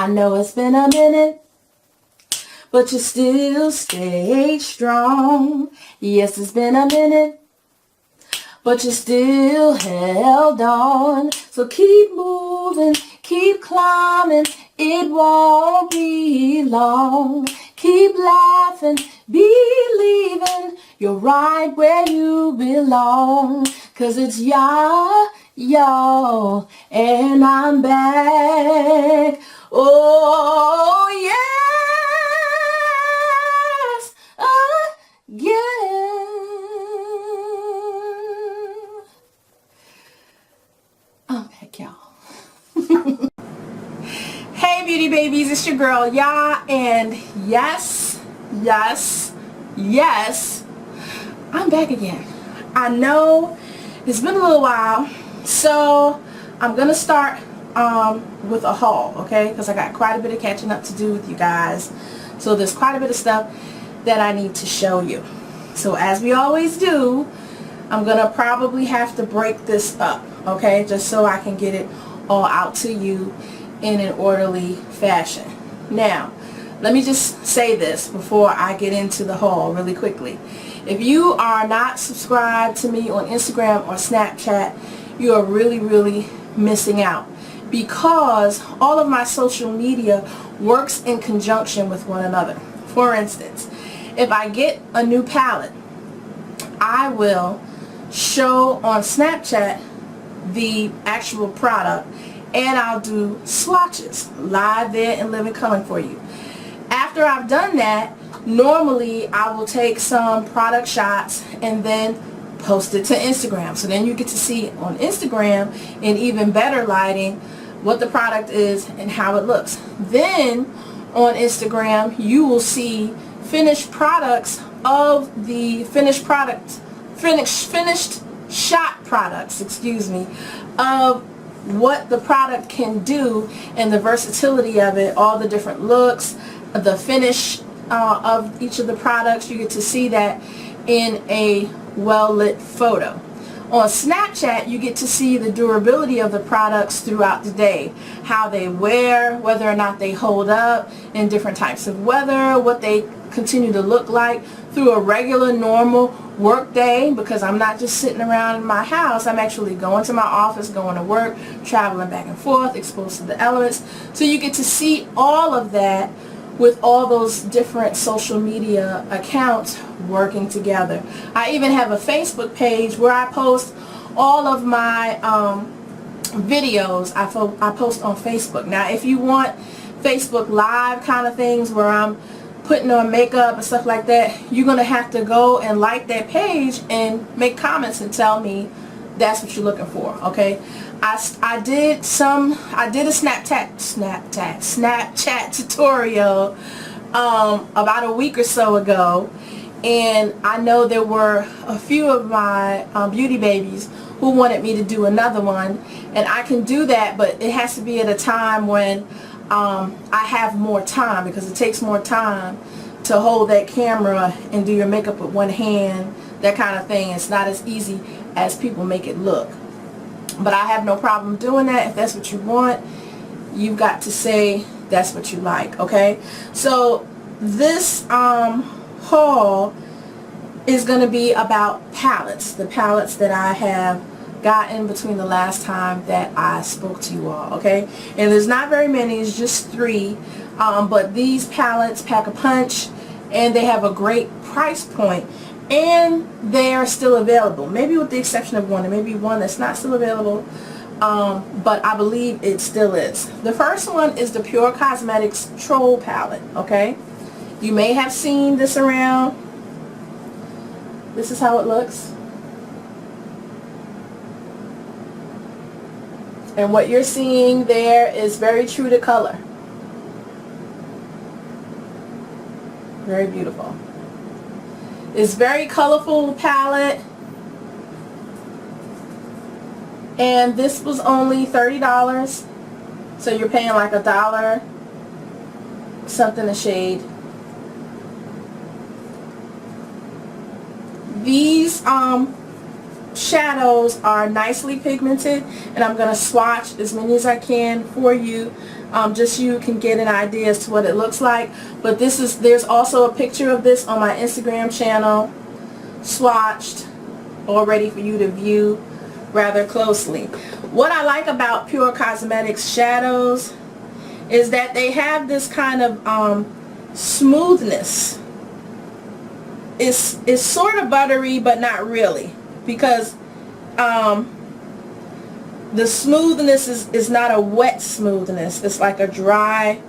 I know it's been a minute, but you still stayed strong. Yes, it's been a minute, but you still held on. So keep moving, keep climbing, it won't be long. Keep laughing, believing, you're right where you belong. 'Cause it's y'all, and I'm back. Oh, yes, again. I'm back, y'all. Hey, beauty babies, it's your girl, and yes, I'm back again. I know it's been a little while, so I'm gonna start with a haul, okay? Because I got quite a bit of catching up to do with you guys. So there's quite a bit of stuff that I need to show you. So as we always do, I'm gonna probably have to break this up, okay? Just so I can get it all out to you in an orderly fashion. Now, let me just say this before I get into the haul really quickly. If you are not subscribed to me on Instagram or Snapchat, you are really missing out, because all of my social media works in conjunction with one another. For instance, if I get a new palette, I will show on Snapchat the actual product, and I'll do swatches live there in living color for you. After I've done that, normally I will take some product shots and then post it to Instagram. So then you get to see on Instagram in even better lighting what the product is and how it looks. Then on Instagram you will see finished products of the finished shot products, of what the product can do and the versatility of it, all the different looks, the finish of each of the products. You get to see that in a well-lit photo. On Snapchat, you get to see the durability of the products throughout the day, how they wear, whether or not they hold up in different types of weather, what they continue to look like through a regular normal work day, because I'm not just sitting around in my house. I'm actually going to my office, going to work, traveling back and forth, exposed to the elements. So you get to see all of that with all those different social media accounts working together. I even have a Facebook page where I post all of my videos. I post on Facebook. Now if you want Facebook Live kind of things where I'm putting on makeup and stuff like that, you're going to have to go and like that page and make comments and tell me that's what you're looking for, okay? I did a Snapchat tutorial about a week or so ago, and I know there were a few of my beauty babies who wanted me to do another one, and I can do that, but it has to be at a time when I have more time, because it takes more time to hold that camera and do your makeup with one hand, that kind of thing. It's not as easy as people make it look. But I have no problem doing that. If that's what you want, you've got to say that's what you like, okay? So this haul is going to be about palettes, the palettes that I have gotten between the last time that I spoke to you all, okay? And there's not very many, it's just 3, but these palettes pack a punch, and they have a great price point, and they are still available, maybe with the exception of one. There may be one that's not still available, but I believe it still is. The first one is the PUR Cosmetics Troll palette, okay? You may have seen this around. This is how it looks. And what you're seeing there is very true to color. Very beautiful. It's very colorful palette. And this was only $30. So you're paying like $1 something a shade. These shadows are nicely pigmented, and I'm going to swatch as many as I can for you just so you can get an idea as to what it looks like. But there's also a picture of this on my Instagram channel, swatched, all ready for you to view rather closely. What I like about PUR Cosmetics shadows is that they have this kind of smoothness. It's sort of buttery, but not really, because the smoothness is not a wet smoothness. It's like a dry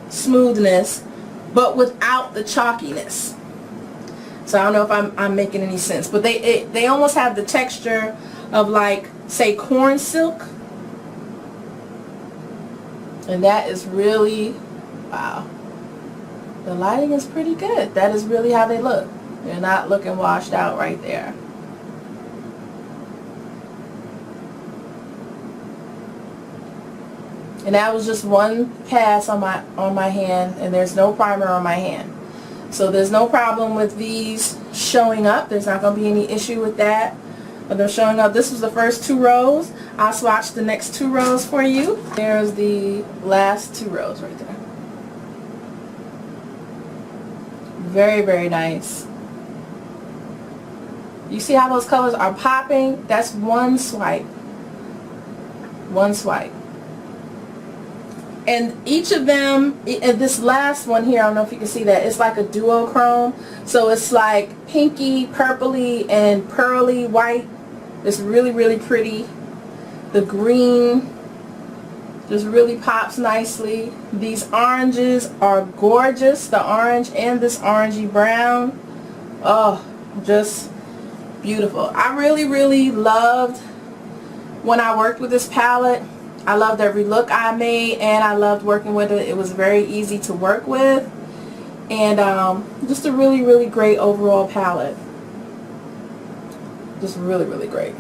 smoothness, but without the chalkiness. So I don't know if I'm making any sense, but they almost have the texture of, like, say, corn silk, and that is really, wow, the lighting is pretty good. That is really how they look. They're not looking washed out right there. And that was just one pass on my hand, and there's no primer on my hand. So there's no problem with these showing up. There's not going to be any issue with that. But they're showing up. This was the first 2 rows. I'll swatch the next 2 rows for you. There's the last 2 rows right there. Very, very nice. You see how those colors are popping? That's one swipe. One swipe. And each of them, this last one here, I don't know if you can see that, it's like a duochrome. So it's like pinky, purpley, and pearly white. It's really, really pretty. The green just really pops nicely. These oranges are gorgeous. The orange and this orangey brown. Oh, just beautiful. I really, really loved when I worked with this palette. I loved every look I made, and I loved working with it. It was very easy to work with, and just a really, really great overall palette. Just really, really great.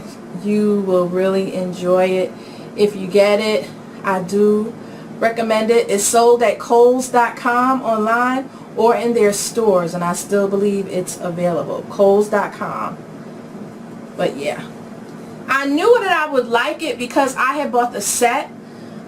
You will really enjoy it if you get it. I do recommend it. It's sold at Kohl's.com online or in their stores, and I still believe it's available. Kohl's.com. But yeah, I knew that I would like it because I had bought the set,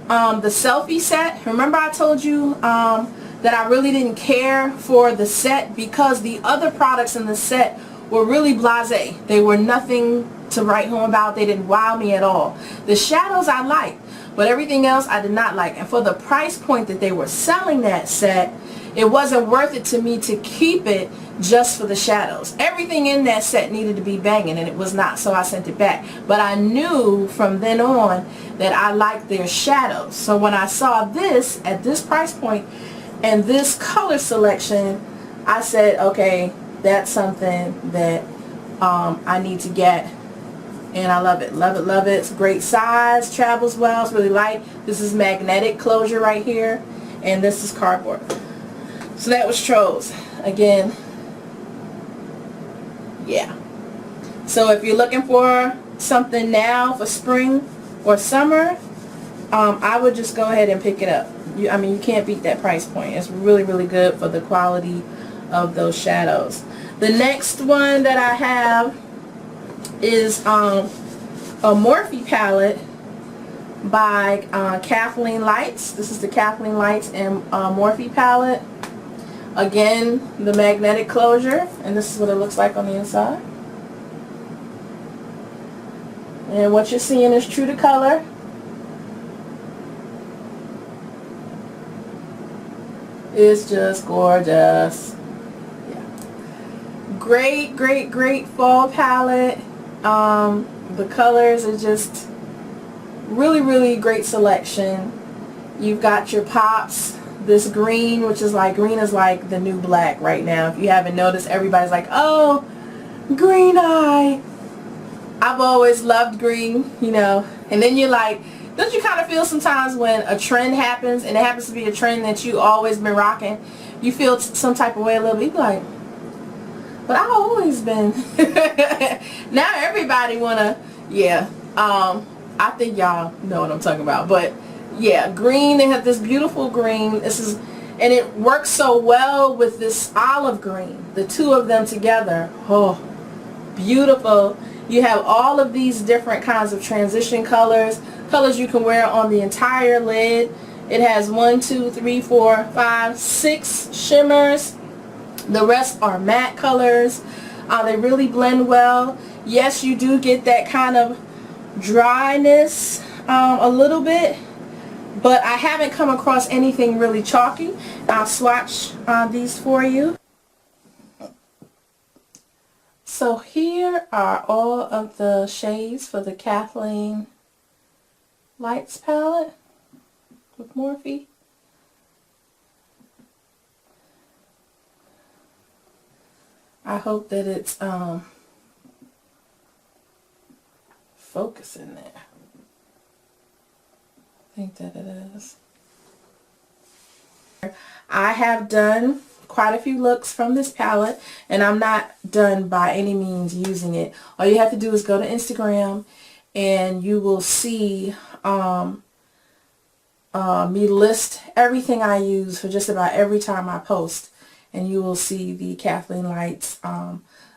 the selfie set. Remember I told you that I really didn't care for the set because the other products in the set were really blasé. They were nothing to write home about. They didn't wow me at all. The shadows I liked, but everything else I did not like. And for the price point that they were selling that set, it wasn't worth it to me to keep it just for the shadows. Everything in that set needed to be banging, and it was not, so I sent it back. But I knew from then on that I liked their shadows. So when I saw this at this price point and this color selection, I said, okay, that's something that I need to get, and I love it. Love it, love it. It's a great size, travels well, it's really light. This is magnetic closure right here, and this is cardboard. So that was Trolls. Again, yeah. So if you're looking for something now for spring or summer, I would just go ahead and pick it up. I mean, you can't beat that price point. It's really, really good for the quality of those shadows. The next one that I have is a Morphe palette by Kathleen Lights. This is the Kathleen Lights and Morphe palette. Again, the magnetic closure, and this is what it looks like on the inside. And what you're seeing is true to color. It's just gorgeous. Yeah. Great, great, great fall palette. The colors are just really, really great selection. You've got your pops. This green, which is like, green is like the new black right now. If you haven't noticed, everybody's like, oh, green eye. I've always loved green, you know. And then you're like, don't you kind of feel sometimes when a trend happens, and it happens to be a trend that you always been rocking, you feel some type of way a little bit, you're like, but I've always been. Now everybody wanna, yeah. I think y'all know what I'm talking about, but yeah, green. They have this beautiful green. This is, and it works so well with this olive green. The two of them together, oh, beautiful. You have all of these different kinds of transition colors, colors you can wear on the entire lid. It has 1, 2, 3, 4, 5, 6 shimmers. The rest are matte colors. They really blend well. Yes, you do get that kind of dryness a little bit, but I haven't come across anything really chalky. I'll swatch these for you. So here are all of the shades for the Kathleen Lights palette with Morphe. I hope that it's focusing there. I think that it is. I have done quite a few looks from this palette, and I'm not done by any means using it. All you have to do is go to Instagram and you will see me list everything I use for just about every time I post, and you will see the Kathleen Lights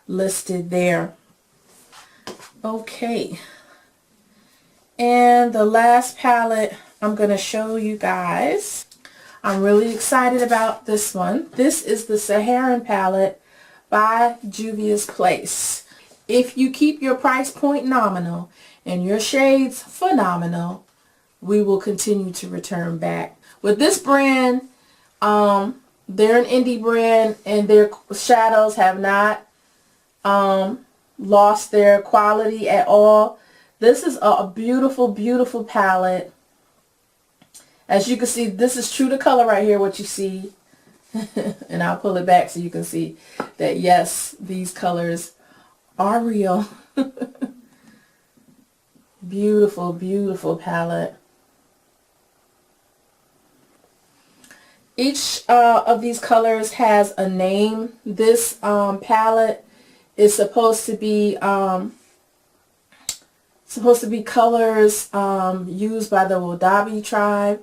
listed there. Okay, and the last palette I'm going to show you guys. I'm really excited about this one. This is the Saharan palette by Juvia's Place. If you keep your price point nominal and your shades phenomenal, we will continue to return back. With this brand, they're an indie brand, and their shadows have not lost their quality at all. This is a beautiful, beautiful palette. As you can see, this is true to color right here, what you see. And I'll pull it back so you can see that, yes, these colors are real. Beautiful, beautiful palette. Each of these colors has a name. This palette is supposed to be colors used by the Wodaabe tribe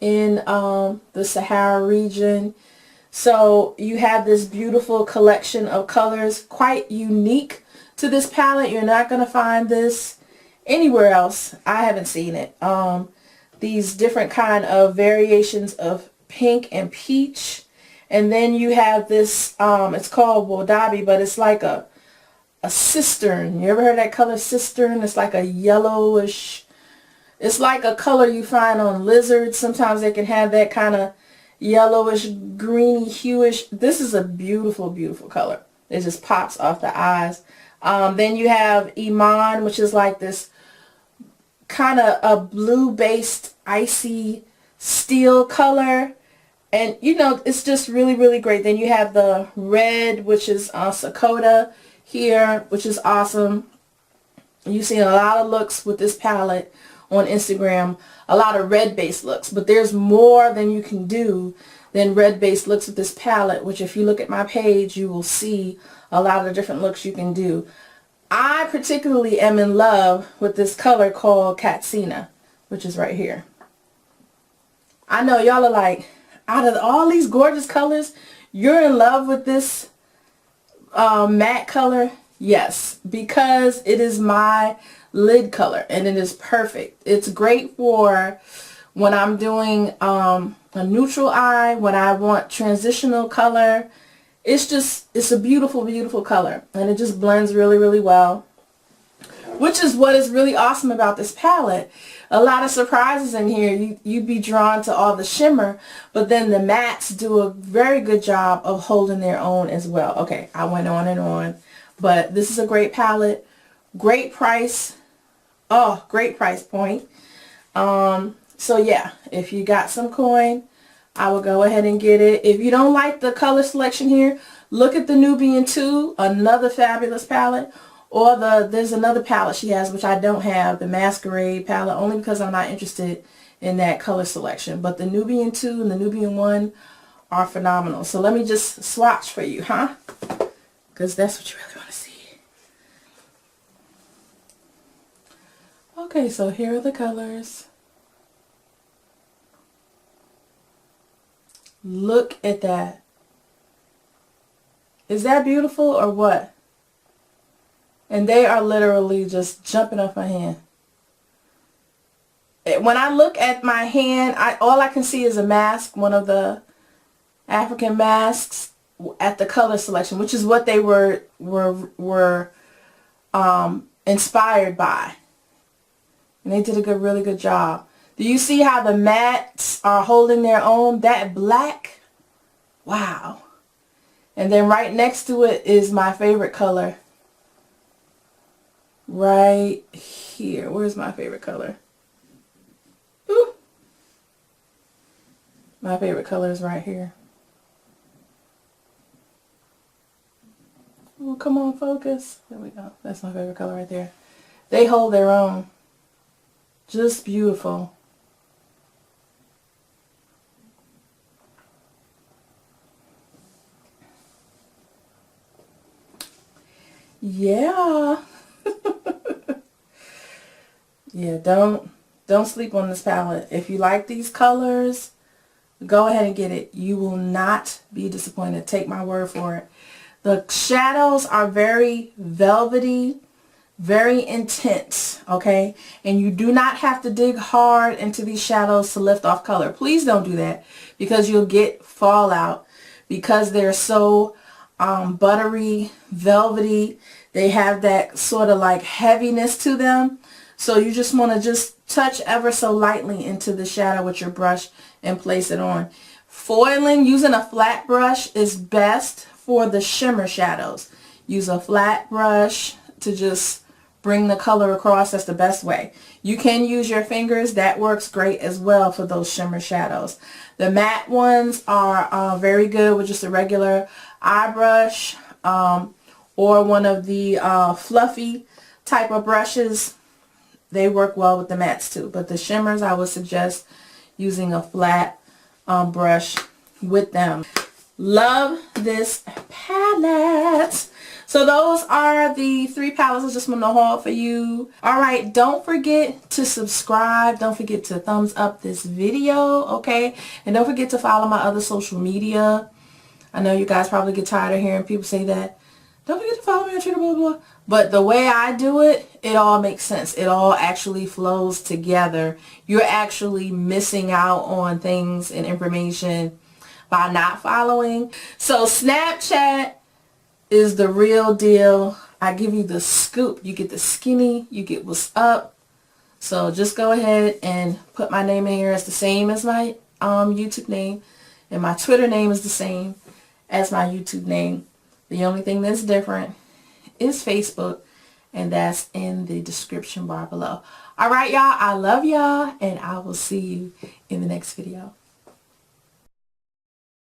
in the Saharan region. So you have this beautiful collection of colors, quite unique to this palette. You're not going to find this anywhere else. I haven't seen it. These different kind of variations of pink and peach, and then you have this it's called Wodaabe, but it's like a cistern. You ever heard that color cistern? It's like a yellowish, it's like a color you find on lizards. Sometimes they can have that kind of yellowish, greeny, hueish. This is a beautiful, beautiful color. It just pops off the eyes. Then you have Iman, which is like this kind of a blue-based, icy steel color. And, you know, it's just really, really great. Then you have the red, which is Sakota here, which is awesome. You see a lot of looks with this palette on Instagram, a lot of red-based looks, but there's more than you can do than red-based looks with this palette, which if you look at my page, you will see a lot of different looks you can do. I particularly am in love with this color called Katsina, which is right here. I know y'all are like, out of all these gorgeous colors, you're in love with this matte color. Yes, because it is my lid color and it is perfect. It's great for when I'm doing a neutral eye, when I want transitional color. It's a beautiful, beautiful color, and it just blends really, really well, which is what is really awesome about this palette. A lot of surprises in here. You'd be drawn to all the shimmer, but then the mattes do a very good job of holding their own as well. Okay, I went on and on, but this is a great palette. Great price. Oh, great price point. So yeah, if you got some coin, I will go ahead and get it. If you don't like the color selection here, look at the Nubian 2, another fabulous palette. Or there's another palette she has, which I don't have, the Masquerade palette, only because I'm not interested in that color selection. But the Nubian 2 and the Nubian 1 are phenomenal. So let me just swatch for you, huh? Because that's what you really want to see. Okay, so here are the colors. Look at that. Is that beautiful or what? And they are literally just jumping off my hand. when I look at my hand, all I can see is a mask, one of the African masks at the color selection, which is what they were inspired by. And they did a really good job. Do you see how the mattes are holding their own? That black, wow. And then right next to it is my favorite color. Right here. Where's my favorite color? Ooh. My favorite color is right here. Oh, come on, focus. There we go. That's my favorite color right there. They hold their own. Just beautiful. Yeah. Yeah, don't sleep on this palette. If you like these colors, go ahead and get it. You will not be disappointed. Take my word for it. The shadows are very velvety, very intense, okay? And you do not have to dig hard into these shadows to lift off color. Please don't do that, because you'll get fallout, because they're so buttery, velvety. They have that sort of like heaviness to them. So you just want to just touch ever so lightly into the shadow with your brush and place it on. Foiling, using a flat brush is best for the shimmer shadows. Use a flat brush to just bring the color across. That's the best way. You can use your fingers. That works great as well for those shimmer shadows. The matte ones are very good with just a regular eye brush or one of the fluffy type of brushes. They work well with the mattes too. But the shimmers, I would suggest using a flat brush with them. Love this palette. So those are the 3 palettes I just want to haul for you. Alright, don't forget to subscribe. Don't forget to thumbs up this video, okay? And don't forget to follow my other social media. I know you guys probably get tired of hearing people say that. Don't forget to follow me on Twitter, blah, blah, blah. But the way I do it, it all makes sense. It all actually flows together. You're actually missing out on things and information by not following. So Snapchat is the real deal. I give you the scoop. You get the skinny. You get what's up. So just go ahead and put my name in here. It's the same as my YouTube name. And my Twitter name is the same as my YouTube name. The only thing that's different is Facebook. And that's in the description bar below. Alright, y'all. I love y'all. And I will see you in the next video.